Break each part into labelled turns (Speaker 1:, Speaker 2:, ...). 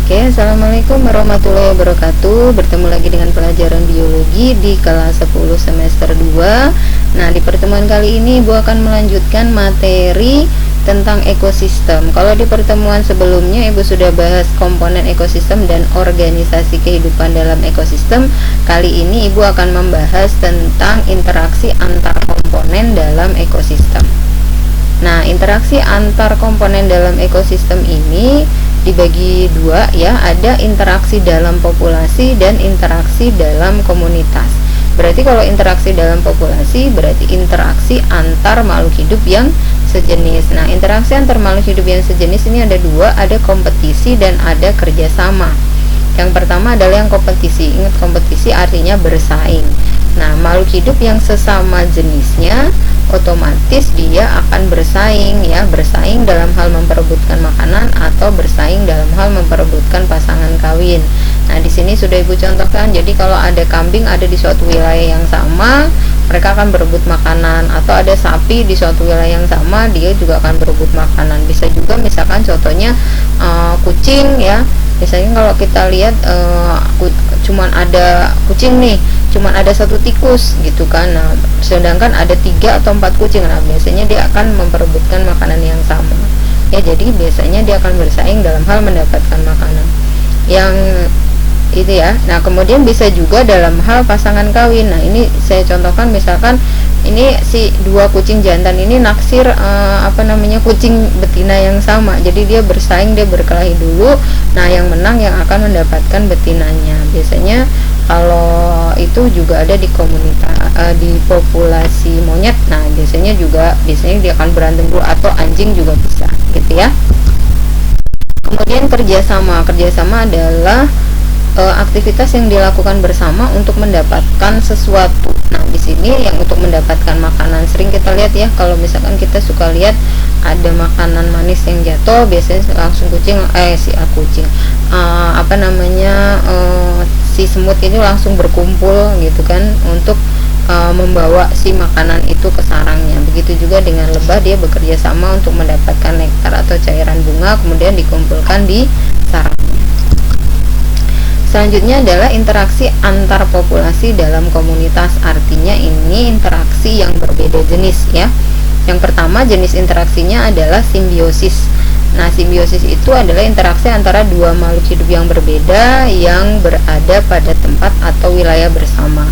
Speaker 1: Oke, assalamualaikum warahmatullahi wabarakatuh. Bertemu lagi dengan pelajaran biologi di kelas 10 semester 2. Nah, di pertemuan kali ini Ibu akan melanjutkan materi tentang ekosistem. Kalau di pertemuan sebelumnya Ibu sudah bahas komponen ekosistem dan organisasi kehidupan dalam ekosistem. Kali ini Ibu akan membahas tentang interaksi antar komponen dalam ekosistem. Nah, interaksi antar komponen dalam ekosistem ini dibagi dua ya, ada interaksi dalam populasi dan interaksi dalam komunitas. Berarti kalau interaksi dalam populasi berarti interaksi antar makhluk hidup yang sejenis. Nah, interaksi antar makhluk hidup yang sejenis ini ada dua, ada kompetisi dan ada kerjasama. Yang pertama adalah yang kompetisi. Ingat, kompetisi artinya bersaing. Nah, makhluk hidup yang sesama jenisnya otomatis dia akan bersaing ya, bersaing dalam hal memperebutkan makanan atau bersaing dalam hal memperebutkan pasangan kawin. Nah, di sini sudah Ibu contohkan. Jadi kalau ada kambing ada di suatu wilayah yang sama, mereka akan berebut makanan, atau ada sapi di suatu wilayah yang sama, dia juga akan berebut makanan. Bisa juga misalkan contohnya kucing ya. Misalnya kalau kita lihat cuman ada kucing nih, cuman ada satu tikus gitu kan. Nah, sedangkan ada 3 atau 4 kucing. Nah, biasanya dia akan memperebutkan makanan yang sama. Ya, jadi biasanya dia akan bersaing dalam hal mendapatkan makanan yang itu ya. Nah, kemudian bisa juga dalam hal pasangan kawin. Nah, ini saya contohkan misalkan ini si 2 kucing jantan ini naksir kucing betina yang sama. Jadi dia bersaing, dia berkelahi dulu. Nah, yang menang yang akan mendapatkan betinanya. Biasanya kalau itu juga ada di komunitas di populasi monyet. Nah, biasanya dia akan berantem dulu, atau anjing juga bisa gitu ya. Kemudian kerjasama adalah aktivitas yang dilakukan bersama untuk mendapatkan sesuatu. Nah, di sini yang untuk mendapatkan makanan sering kita lihat ya, kalau misalkan kita suka lihat ada makanan manis yang jatuh, biasanya langsung si semut ini langsung berkumpul gitu kan untuk membawa si makanan itu ke sarangnya. Begitu juga dengan lebah, dia bekerja sama untuk mendapatkan nektar atau cairan bunga, kemudian dikumpulkan di sarangnya. Selanjutnya adalah interaksi antar populasi dalam komunitas. Artinya ini interaksi yang berbeda jenis ya. Yang pertama jenis interaksinya adalah simbiosis. Nah, simbiosis itu adalah interaksi antara dua makhluk hidup yang berbeda yang berada pada tempat atau wilayah bersama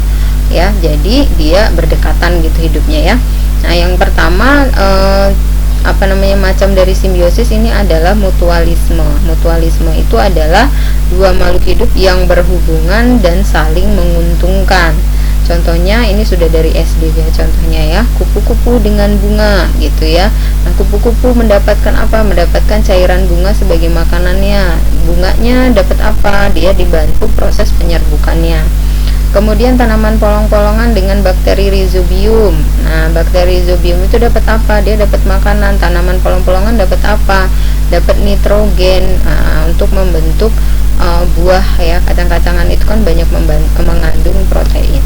Speaker 1: ya. Jadi dia berdekatan gitu hidupnya ya. Nah, yang pertama macam dari simbiosis ini adalah mutualisme. Mutualisme itu adalah dua makhluk hidup yang berhubungan dan saling menguntungkan. Contohnya ini sudah dari SD ya, contohnya ya, kupu-kupu dengan bunga gitu ya. Nah, kupu-kupu mendapatkan apa? Mendapatkan cairan bunga sebagai makanannya. Bunganya dapat apa? Dia dibantu proses penyerbukannya. Kemudian tanaman polong-polongan dengan bakteri rhizobium. Nah, bakteri rhizobium itu dapat apa? Dia dapat makanan. Tanaman polong-polongan dapat apa? Dapat nitrogen untuk membentuk buah ya. Kacang-kacangan itu kan banyak mengandung protein.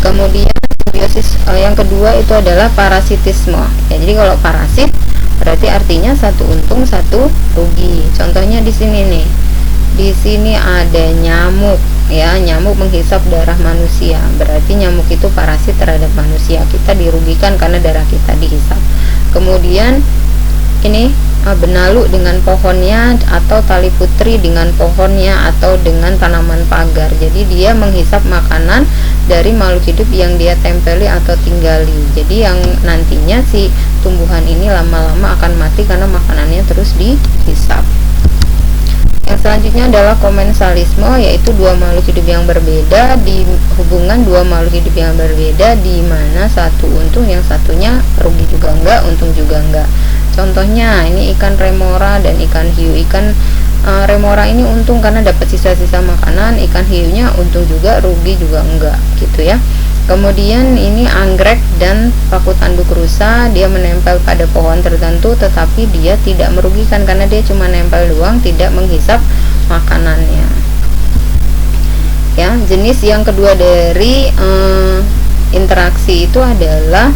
Speaker 1: Kemudian simbiosis yang kedua itu adalah parasitisme. Ya, jadi kalau parasit berarti artinya satu untung satu rugi. Contohnya di sini nih. Di sini ada nyamuk ya, nyamuk menghisap darah manusia. Berarti nyamuk itu parasit terhadap manusia. Kita dirugikan karena darah kita dihisap. Kemudian ini benalu dengan pohonnya, atau tali putri dengan pohonnya, atau dengan tanaman pagar. Jadi dia menghisap makanan dari makhluk hidup yang dia tempeli atau tinggali. Jadi yang nantinya si tumbuhan ini lama-lama akan mati karena makanannya terus dihisap. Yang selanjutnya adalah komensalisme, yaitu dua makhluk hidup yang berbeda, di hubungan dua makhluk hidup yang berbeda, di mana satu untung, yang satunya rugi juga enggak, untung juga enggak. Contohnya ini ikan remora dan ikan hiu. Ikan remora ini untung karena dapat sisa-sisa makanan, ikan hiunya untung juga, rugi juga enggak gitu ya. Kemudian ini anggrek dan paku tanduk rusa, dia menempel pada pohon tertentu tetapi dia tidak merugikan karena dia cuma nempel doang, tidak menghisap makanannya. Ya, jenis yang kedua dari interaksi itu adalah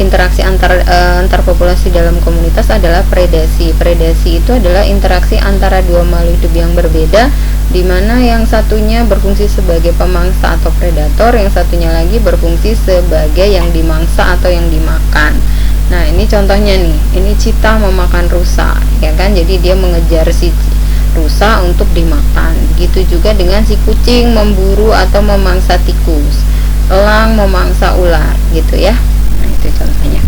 Speaker 1: interaksi antar populasi dalam komunitas adalah predasi. Predasi itu adalah interaksi antara dua makhluk hidup yang berbeda, di mana yang satunya berfungsi sebagai pemangsa atau predator, yang satunya lagi berfungsi sebagai yang dimangsa atau yang dimakan. Nah, ini contohnya nih, ini cita memakan rusa, ya kan? Jadi dia mengejar si rusa untuk dimakan. Begitu juga dengan si kucing memburu atau memangsa tikus, elang memangsa ular, gitu ya. Nah, itu contohnya.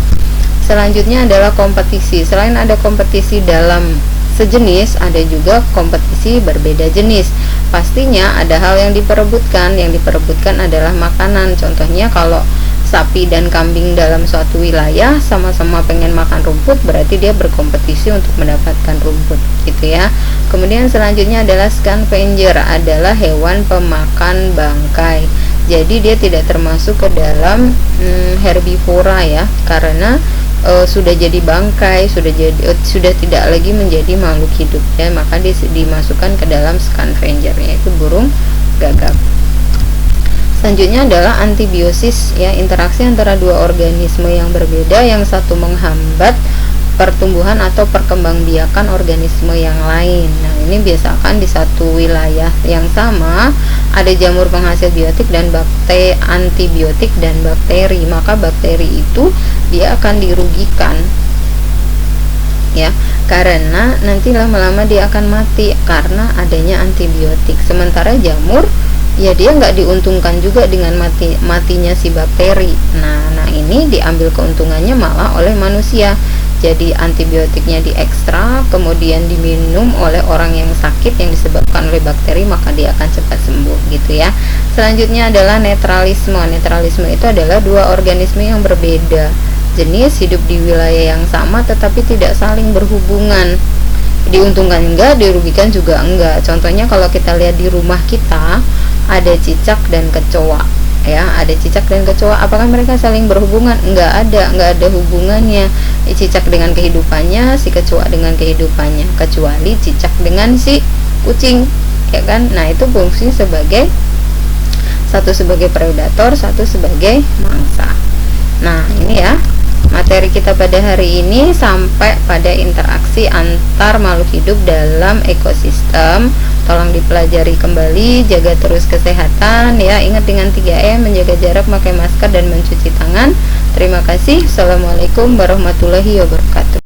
Speaker 1: Selanjutnya adalah kompetisi. Selain ada kompetisi dalam sejenis, ada juga kompetisi berbeda jenis. Pastinya ada hal yang diperebutkan. Yang diperebutkan adalah makanan. Contohnya kalau sapi dan kambing dalam suatu wilayah sama-sama pengen makan rumput, berarti dia berkompetisi untuk mendapatkan rumput, gitu ya. Kemudian selanjutnya adalah scavenger, adalah hewan pemakan bangkai. Jadi dia tidak termasuk ke dalam herbivora ya, karena sudah jadi bangkai, sudah tidak lagi menjadi makhluk hidup ya, maka dimasukkan ke dalam scavenger, yaitu burung gagak. Selanjutnya adalah antibiosis ya, interaksi antara dua organisme yang berbeda, yang satu menghambat pertumbuhan atau perkembangbiakan organisme yang lain. Nah, ini biasakan di satu wilayah yang sama ada jamur penghasil biotik dan antibiotik dan bakteri, maka bakteri itu dia akan dirugikan ya, karena nanti lama-lama dia akan mati karena adanya antibiotik. Sementara jamur ya dia nggak diuntungkan juga dengan matinya si bakteri. Nah ini diambil keuntungannya malah oleh manusia. Jadi antibiotiknya diekstrak, kemudian diminum oleh orang yang sakit yang disebabkan oleh bakteri, maka dia akan cepat sembuh, gitu ya. Selanjutnya adalah netralisme. Netralisme itu adalah dua organisme yang berbeda jenis hidup di wilayah yang sama tetapi tidak saling berhubungan. Diuntungkan enggak, dirugikan juga enggak. Contohnya kalau kita lihat di rumah kita ada cicak dan kecoa ya, ada cicak dan kecoa, apakah mereka saling berhubungan? Enggak ada hubungannya. Cicak dengan kehidupannya, si kecoa dengan kehidupannya, kecuali cicak dengan si kucing, ya kan? Nah, itu fungsi sebagai satu sebagai predator, satu sebagai mangsa. Nah, ini ya materi kita pada hari ini sampai pada interaksi antar makhluk hidup dalam ekosistem. Tolong dipelajari kembali, jaga terus kesehatan ya. Ingat dengan 3M, menjaga jarak, memakai masker dan mencuci tangan. Terima kasih. Assalamualaikum warahmatullahi wabarakatuh.